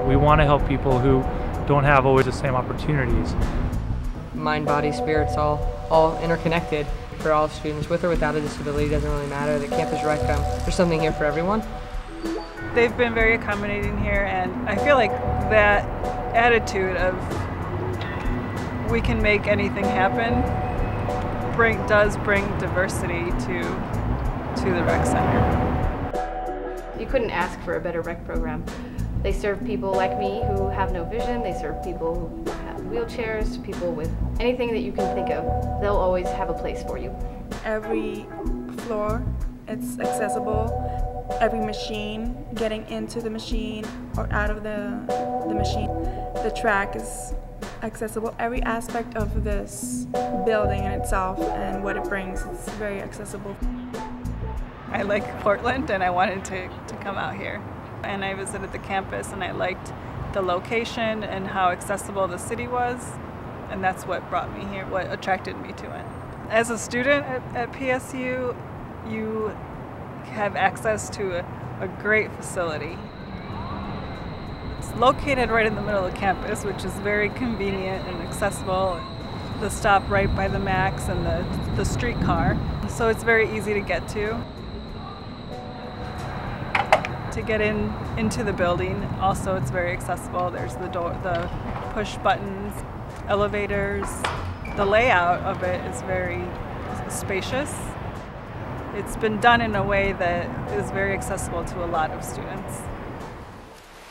We want to help people who don't have always the same opportunities. Mind, body, spirit's all interconnected for all students, with or without a disability. Doesn't really matter. The Campus Rec, there's something here for everyone. They've been very accommodating here, and I feel like that attitude of we can make anything happen does bring diversity to the rec center. You couldn't ask for a better rec program. They serve people like me who have no vision. They serve people who have wheelchairs, people with anything that you can think of. They'll always have a place for you. Every floor, it's accessible. Every machine, getting into the machine or out of the machine. The track is accessible. Every aspect of this building in itself and what it brings, it's very accessible. I like Portland and I wanted to come out here. And I visited the campus and I liked the location and how accessible the city was, and that's what brought me here, what attracted me to it. As a student at PSU, you have access to a great facility. It's located right in the middle of campus, which is very convenient and accessible. The stop right by the Max and the streetcar, so it's very easy to get to. To get into the building, also it's very accessible. There's the door, the push buttons, elevators. The layout of it is very spacious. It's been done in a way that is very accessible to a lot of students.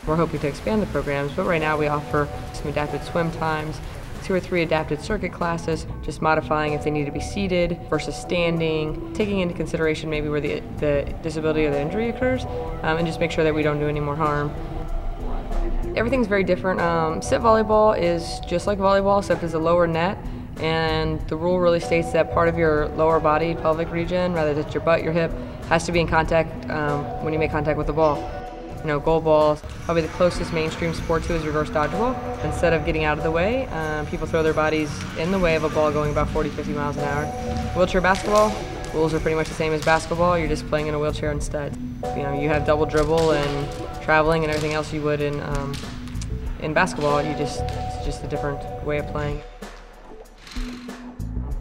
We're hoping to expand the programs, but right now we offer some adapted swim times, 2 or 3 adapted circuit classes, just modifying if they need to be seated versus standing, taking into consideration maybe where the disability or the injury occurs, and just make sure that we don't do any more harm. Everything's very different. Sit volleyball is just like volleyball, except it's a lower net, and the rule really states that part of your lower body, pelvic region, rather than your butt, your hip, has to be in contact when you make contact with the ball. You know, goal balls, probably the closest mainstream sport to is reverse dodgeball. Instead of getting out of the way, people throw their bodies in the way of a ball going about 40, 50 miles an hour. Wheelchair basketball, rules are pretty much the same as basketball, you're just playing in a wheelchair instead. You know, you have double dribble and traveling and everything else you would in basketball, it's just a different way of playing.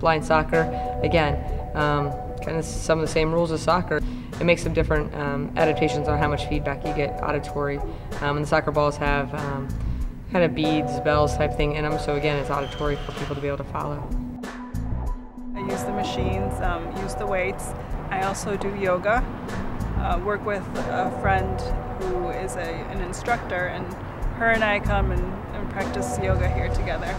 Blind soccer, again, kind of some of the same rules as soccer. It makes some different adaptations on how much feedback you get auditory. And the soccer balls have kind of beads, bells type thing in them, so again, it's auditory for people to be able to follow. I use the machines, use the weights. I also do yoga, work with a friend who is an instructor, and her and I come and practice yoga here together.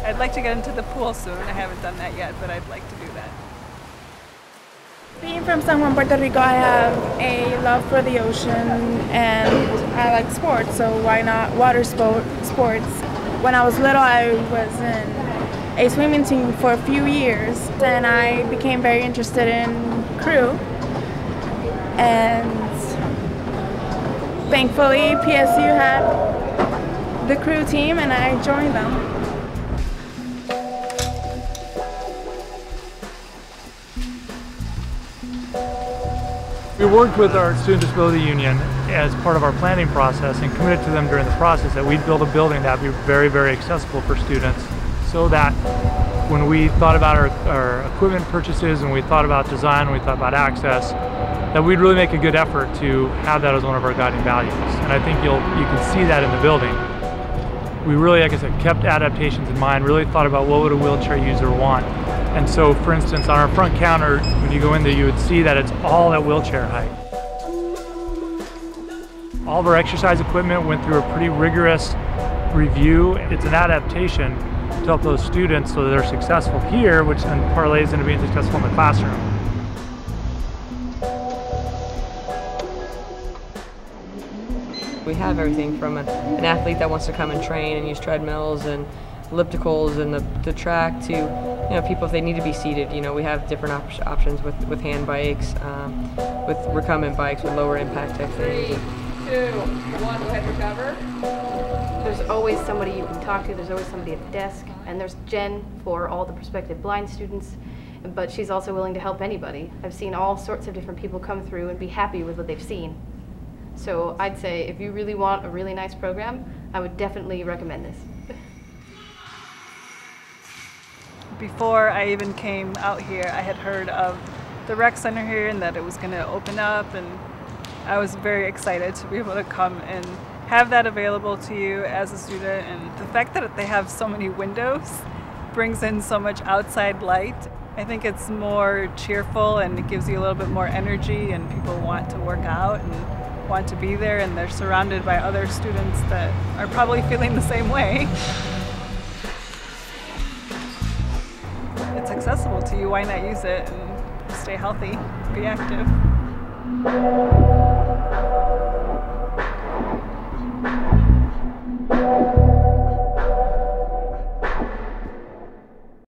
I'd like to get into the pool soon. I haven't done that yet, but I'd like to do that. Being from San Juan, Puerto Rico, I have a love for the ocean and I like sports, so why not water sports? When I was little, I was in a swimming team for a few years, and I became very interested in crew, and thankfully PSU had the crew team and I joined them. We worked with our Student Disability Union as part of our planning process and committed to them during the process that we'd build a building that would be very, very accessible for students, so that when we thought about our equipment purchases and we thought about design and we thought about access, that we'd really make a good effort to have that as one of our guiding values. And I think you can see that in the building. We really, like I said, kept adaptations in mind, really thought about what would a wheelchair user want. And so, for instance, on our front counter, when you go in there, you would see that it's all at wheelchair height. All of our exercise equipment went through a pretty rigorous review. It's an adaptation to help those students so that they're successful here, which then parlays into being successful in the classroom. We have everything from an athlete that wants to come and train and use treadmills and ellipticals and the track to, people if they need to be seated. We have different options with hand bikes, with recumbent bikes with lower impact tech things. 3, 2, 1, go ahead, recover. There's always somebody you can talk to, there's always somebody at the desk, and there's Jen for all the prospective blind students, but she's also willing to help anybody. I've seen all sorts of different people come through and be happy with what they've seen. So I'd say if you really want a really nice program, I would definitely recommend this. Before I even came out here, I had heard of the rec center here and that it was going to open up, and I was very excited to be able to come and have that available to you as a student. And the fact that they have so many windows brings in so much outside light. I think it's more cheerful and it gives you a little bit more energy, and people want to work out and want to be there, and they're surrounded by other students that are probably feeling the same way. It's accessible to you, why not use it and stay healthy, be active.